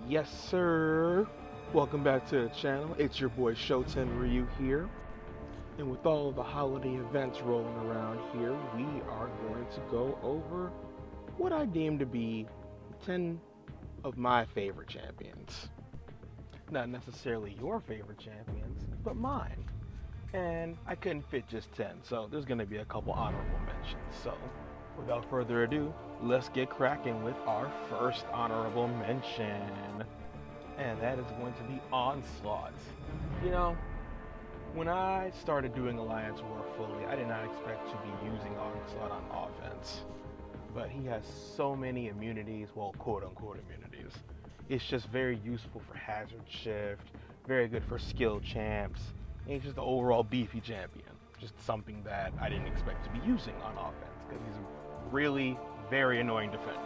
Yes, sir. Welcome back to the channel. It's your boy Shoten Ryu here. And with all of the holiday events rolling around here, we are going to go over what I deem to be 10 of my favorite champions. Not necessarily your favorite champions, but mine. And I couldn't fit just 10, so there's going to be a couple honorable mentions. So, without further ado, let's get cracking with our first honorable mention. And that is going to be Onslaught. You know, when I started doing Alliance War fully, I did not expect to be using Onslaught on offense. But he has so many immunities, well, quote-unquote immunities. It's just very useful for hazard shift, very good for skill champs, and he's just an overall beefy champion. Just something that I didn't expect to be using on offense, because he's a really very annoying defender.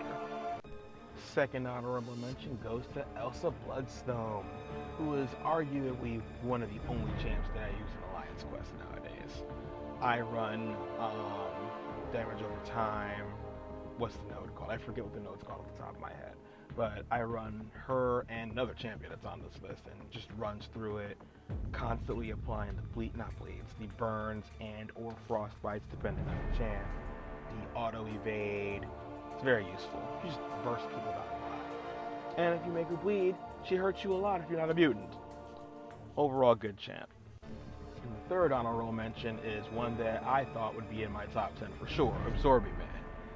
Second honorable mention goes to Elsa Bloodstone, who is arguably one of the only champs that I use in Alliance Quest nowadays. I run damage over time. What's the node called? I forget what the node's called off the top of my head. But I run her and another champion that's on this list and just runs through it, constantly applying the the burns and or frost bites depending on the champ, the auto evade. It's very useful. You just burst people down a lot. And if you make her bleed, she hurts you a lot if you're not a mutant. Overall good champ. And the third honorable mention is one that I thought would be in my top 10 for sure, Absorbing Man.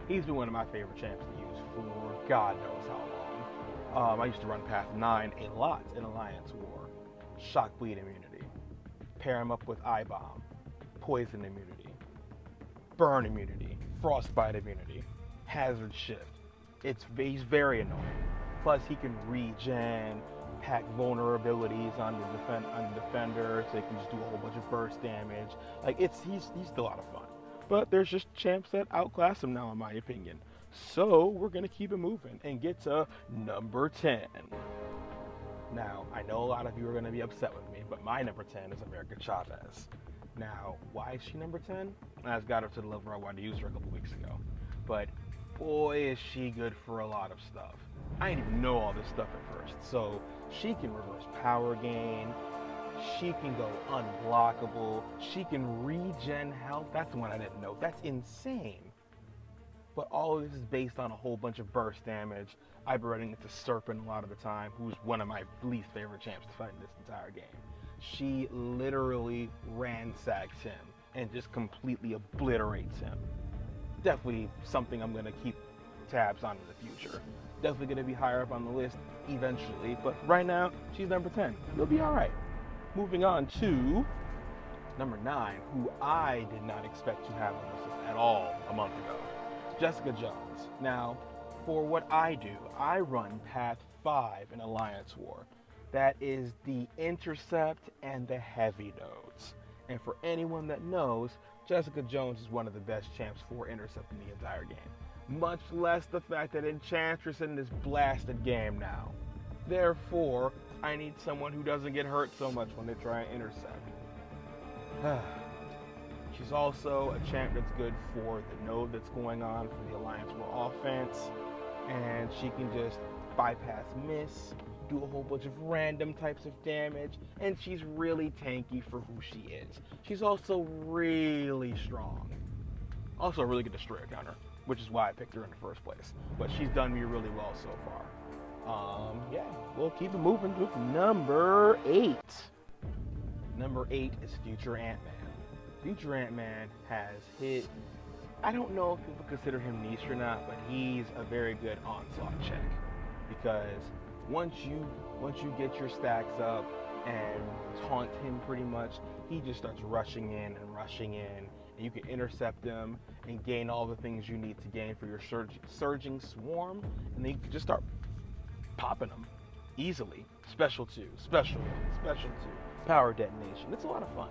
He's been one of my favorite champs to use for God knows how long. I used to run Path 9 a lot in Alliance War. Shock bleed immunity. Pair him up with Eye Bomb. Poison immunity. Burn immunity. Frostbite immunity. Hazard shift. He's very annoying. Plus he can regen, pack vulnerabilities on the defender, so he can just do a whole bunch of burst damage. Like he's still a lot of fun. But there's just champs that outclass him now, in my opinion. So we're gonna keep it moving and get to number 10. Now, I know a lot of you are gonna be upset with me, but my number 10 is America Chavez. Now, why is she number 10? I just got her to the level where I wanted to use her a couple weeks ago. But boy, is she good for a lot of stuff. I didn't even know all this stuff at first. So she can reverse power gain. She can go unblockable. She can regen health. That's the one I didn't know. That's insane. But all of this is based on a whole bunch of burst damage. I've been running into Serpent a lot of the time, who's one of my least favorite champs to fight in this entire game. She literally ransacks him and just completely obliterates him. Definitely something I'm going to keep tabs on in the future. Definitely going to be higher up on the list eventually, but right now, she's number 10. You'll be alright. Moving on to number 9, who I did not expect to have on this list at all a month ago. Jessica Jones. Now, for what I do, I run Path 5 in Alliance War. That is the intercept and the heavy nodes. And for anyone that knows, Jessica Jones is one of the best champs for intercept in the entire game. Much less the fact that Enchantress in this blasted game now. Therefore, I need someone who doesn't get hurt so much when they try and intercept. She's also a champ that's good for the node that's going on for the Alliance War offense. And she can just bypass miss, do a whole bunch of random types of damage, and she's really tanky for who she is. She's also really strong. Also a really good destroyer counter, which is why I picked her in the first place. But she's done me really well so far. Yeah, we'll keep it moving with number 8. Number 8 is Future Ant-Man. Future Ant-Man has hit, I don't know if people consider him niche or not, but he's a very good onslaught check. Because once you get your stacks up and taunt him pretty much, he just starts rushing in, and you can intercept him and gain all the things you need to gain for your surging swarm, and then you can just start popping them easily. Special 2, Special 1, Special 2, Power Detonation. It's a lot of fun.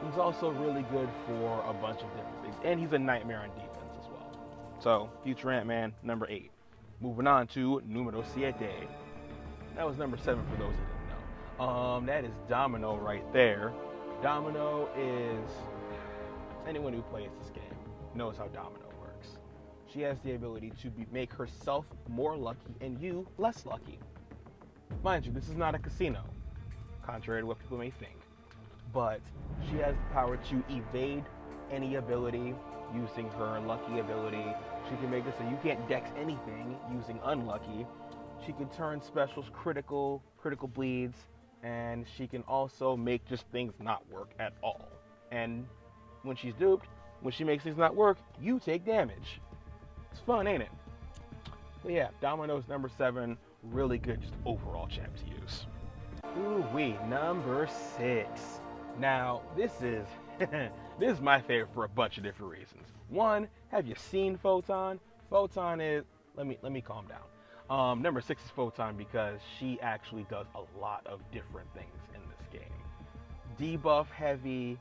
He's also really good for a bunch of different things, and he's a nightmare on defense as well. So, Future Ant-Man, number 8. Moving on to Numero Siete. That was number 7 for those that didn't know. That is Domino right there. Domino is, anyone who plays this game knows how Domino works. she has the ability to make herself more lucky and you less lucky. Mind you, this is not a casino, contrary to what people may think. But she has the power to evade any ability using her lucky ability. She can make it so you can't dex anything using unlucky. She can turn specials critical bleeds, and she can also make just things not work at all. And when she's duped, when she makes things not work, you take damage. It's fun, ain't it? But yeah, Domino's number 7, really good just overall champ to use. Ooh-wee, number 6. Now, this is this is my favorite for a bunch of different reasons. One, have you seen Photon? Photon is, let me calm down. Number 6 is Photon because she actually does a lot of different things in this game. Debuff heavy,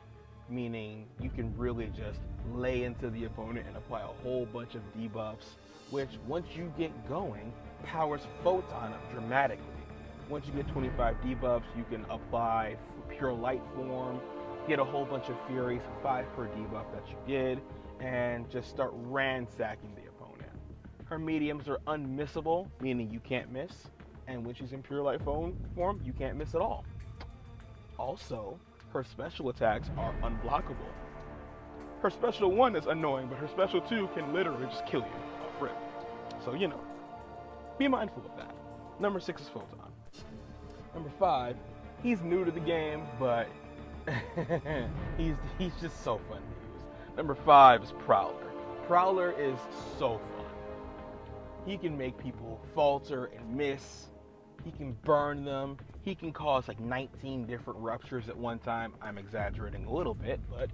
meaning you can really just lay into the opponent and apply a whole bunch of debuffs, which once you get going, powers Photon up dramatically. Once you get 25 debuffs, you can apply Pure Light Form, get a whole bunch of Furies, 5 per debuff that you get, and just start ransacking the opponent. Her mediums are unmissable, meaning you can't miss, and when she's in Pure Light Form, you can't miss at all. Also, her special attacks are unblockable. Her special 1 is annoying, but her special 2 can literally just kill you off rip. So, you know, be mindful of that. Number 6 is Photon. Number 5, he's new to the game, but he's just so fun to use. Number 5 is Prowler. Prowler is so fun. He can make people falter and miss. He can burn them. He can cause like 19 different ruptures at one time. I'm exaggerating a little bit, but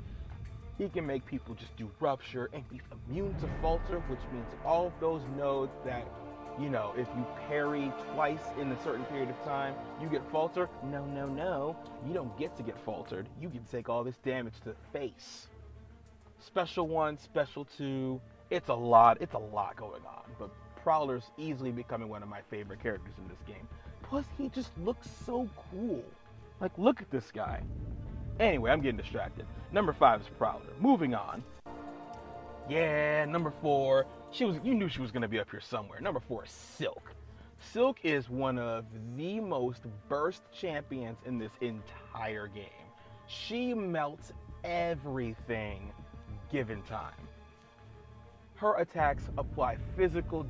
he can make people just do rupture, and he's immune to falter, which means all of those nodes that, you know, if you parry twice in a certain period of time, you get falter. No. You don't get to get faltered. You can take all this damage to the face. Special 1, special 2. It's a lot going on. But Prowler's easily becoming one of my favorite characters in this game. Plus, he just looks so cool. Like, look at this guy. Anyway, I'm getting distracted. Number 5 is Prowler. Moving on. Yeah, number 4. You knew she was going to be up here somewhere. Number 4 is Silk. Silk is one of the most burst champions in this entire game. She melts everything given time. Her attacks apply physical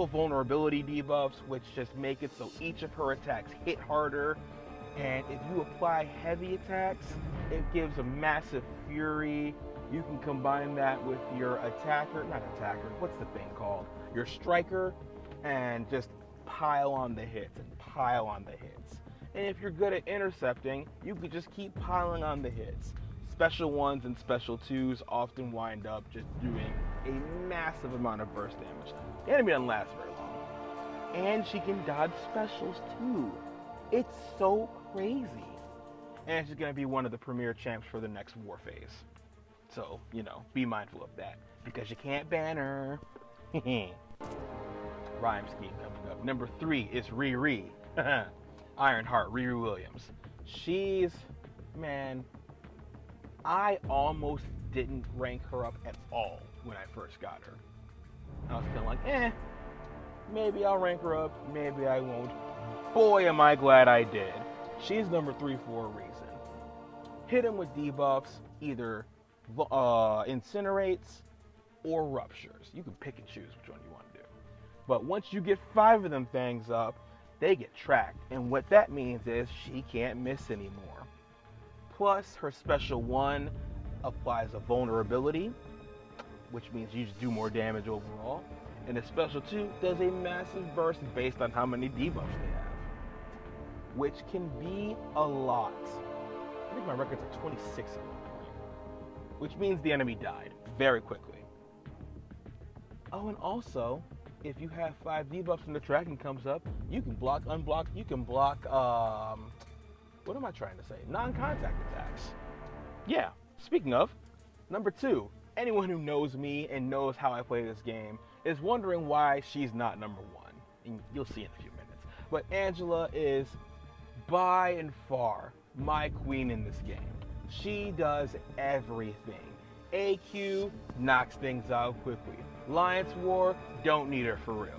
vulnerability debuffs, which just make it so each of her attacks hit harder. And if you apply heavy attacks, it gives a massive fury. You can combine that with your what's the thing called? Your striker, and just pile on the hits and pile on the hits. And if you're good at intercepting, you can just keep piling on the hits. Special 1s and special 2s often wind up just doing a massive amount of burst damage. The enemy doesn't last very long. And she can dodge specials too. It's so crazy. And she's going to be one of the premier champs for the next war phase. So, you know, be mindful of that, because you can't ban her. Rhyme scheme coming up. Number 3 is Riri. Ironheart, Riri Williams. She's, man, I almost didn't rank her up at all when I first got her. I was kind of like, maybe I'll rank her up, maybe I won't. Boy, am I glad I did. She's number 3 for a reason. Hit him with debuffs, either incinerates or ruptures. You can pick and choose which one you want to do. But once you get 5 of them things up, they get tracked. And what that means is she can't miss anymore. Plus, her special 1 applies a vulnerability, which means you just do more damage overall. And the special 2 does a massive burst based on how many debuffs they have, which can be a lot. I think my record's at 26 at one point, which means the enemy died very quickly. Oh, and also, if you have 5 debuffs and the tracking comes up, you can block, unblock, you can block, what am I trying to say? Non-contact attacks. Yeah, speaking of, number 2, anyone who knows me and knows how I play this game is wondering why she's not number 1. And you'll see in a few minutes. But Angela is by and far my queen in this game. She does everything. AQ knocks things out quickly. Alliance War, don't need her for real.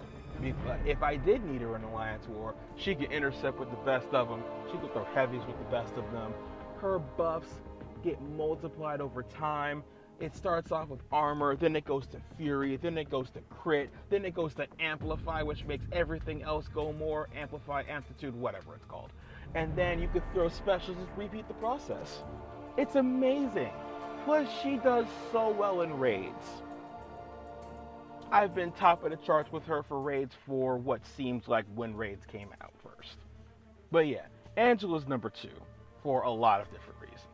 If I did need her in Alliance War, she could intercept with the best of them. She could throw heavies with the best of them. Her buffs get multiplied over time. It starts off with armor, then it goes to fury, then it goes to crit, then it goes to amplify, which makes everything else go more, amplify, amplitude, whatever it's called. And then you could throw specials and repeat the process. It's amazing. Plus, she does so well in raids. I've been top of the charts with her for raids for what seems like when raids came out first. But yeah, Angela's number 2 for a lot of different reasons.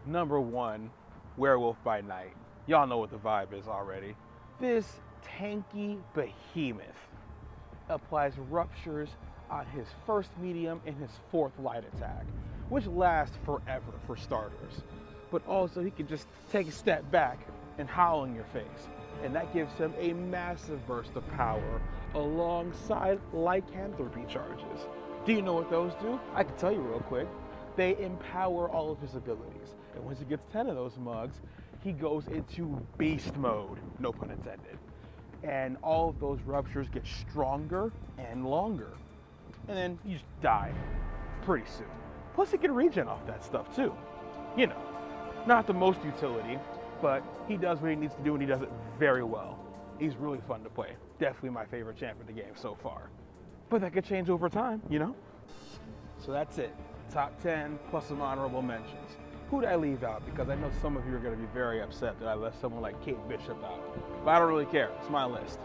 Number 1, Werewolf by Night. Y'all know what the vibe is already. This tanky behemoth applies ruptures on his first medium and his 4th light attack, which lasts forever for starters. But also he can just take a step back and howl in your face, and that gives him a massive burst of power alongside lycanthropy charges. Do you know what those do? I can tell you real quick. They empower all of his abilities, and once he gets 10 of those mugs, he goes into beast mode, no pun intended, and all of those ruptures get stronger and longer, and then you just die pretty soon. Plus he can regen off that stuff too. You know, not the most utility, but he does what he needs to do and he does it very well. He's really fun to play. Definitely my favorite champ in the game so far. But that could change over time, you know? So that's it. Top 10 plus some honorable mentions. Who'd I leave out? Because I know some of you are going to be very upset that I left someone like Kate Bishop out. But I don't really care. It's my list.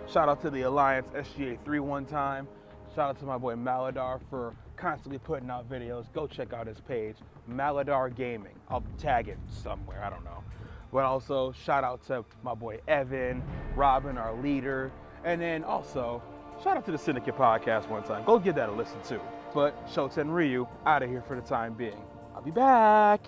Shout out to the Alliance SGA3 one time. Shout out to my boy Maladar for constantly putting out videos. Go check out his page, Maladar Gaming. I'll tag it somewhere, I don't know. But also, shout out to my boy Evan, Robin, our leader. And then also, shout out to the Syndicate Podcast one time. Go give that a listen too. But Shoten Ryu, out of here for the time being. I'll be back.